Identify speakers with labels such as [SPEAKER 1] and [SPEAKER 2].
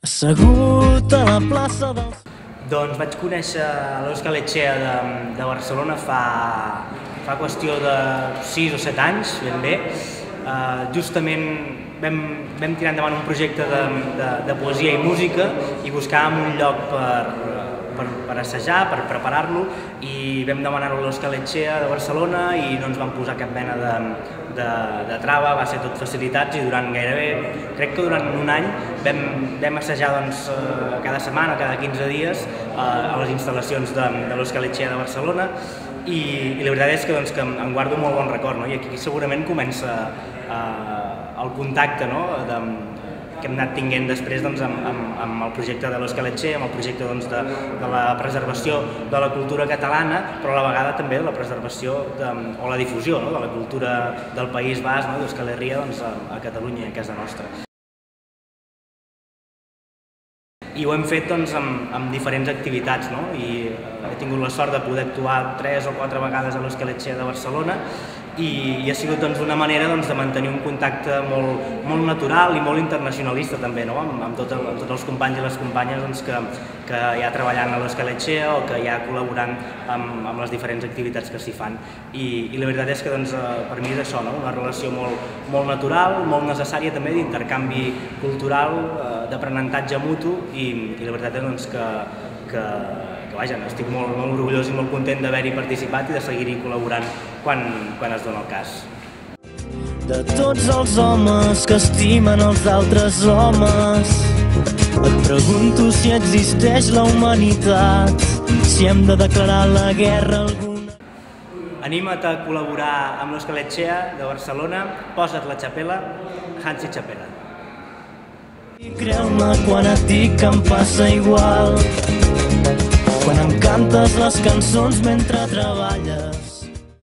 [SPEAKER 1] Assegut a la plaça dels...
[SPEAKER 2] Doncs vaig conèixer l'Òscar Lecchea de Barcelona fa qüestió de 6 o 7 anys, ben bé. Justament vam tirar endavant un projecte de poesia i música i buscàvem un lloc per assajar, per preparar-lo, i vam demanar-ho a l'Òscar Lecchea de Barcelona i no ens van posar cap mena de trava, va ser tot facilitats, i crec que durant un any vam assajar cada setmana, cada 15 dies a les instal·lacions de l'Òscar Lecchea de Barcelona, i la veritat és que em guardo molt bon record, i aquí segurament comença el contacte que hem anat tinguent després amb el projecte de l'Òscar Lecchea, amb el projecte de la preservació de la cultura catalana, però a la vegada també de la preservació o la difusió de la cultura del País Basc, d'Euskal Herria, a Catalunya i a casa nostra. I ho hem fet amb diferents activitats, i he tingut la sort de poder actuar 3 o 4 vegades a l'Òscar Lecchea de Barcelona, i ha sigut una manera de mantenir un contacte molt natural i molt internacionalista també, amb tots els companys i les companyes que hi ha treballant a l'Òscar Lecchea o que hi ha col·laborant amb les diferents activitats que s'hi fan. I la veritat és que per mi és això, una relació molt natural, molt necessària també d'intercanvi cultural, d'aprenentatge mutu, i la veritat és que estic molt orgullós i molt content d'haver-hi participat i de seguir-hi col·laborant quan es dona el cas.
[SPEAKER 1] De tots els homes que estimen els altres homes, et pregunto si existeix la humanitat, si hem de declarar la guerra a alguna...
[SPEAKER 2] Anima't a col·laborar amb l'Òscar Lecchea de Barcelona, posa't la xapela, Hansi Chapela.
[SPEAKER 1] I creu-me quan et dic que em passa igual, quan em cantes les cançons mentre treballes.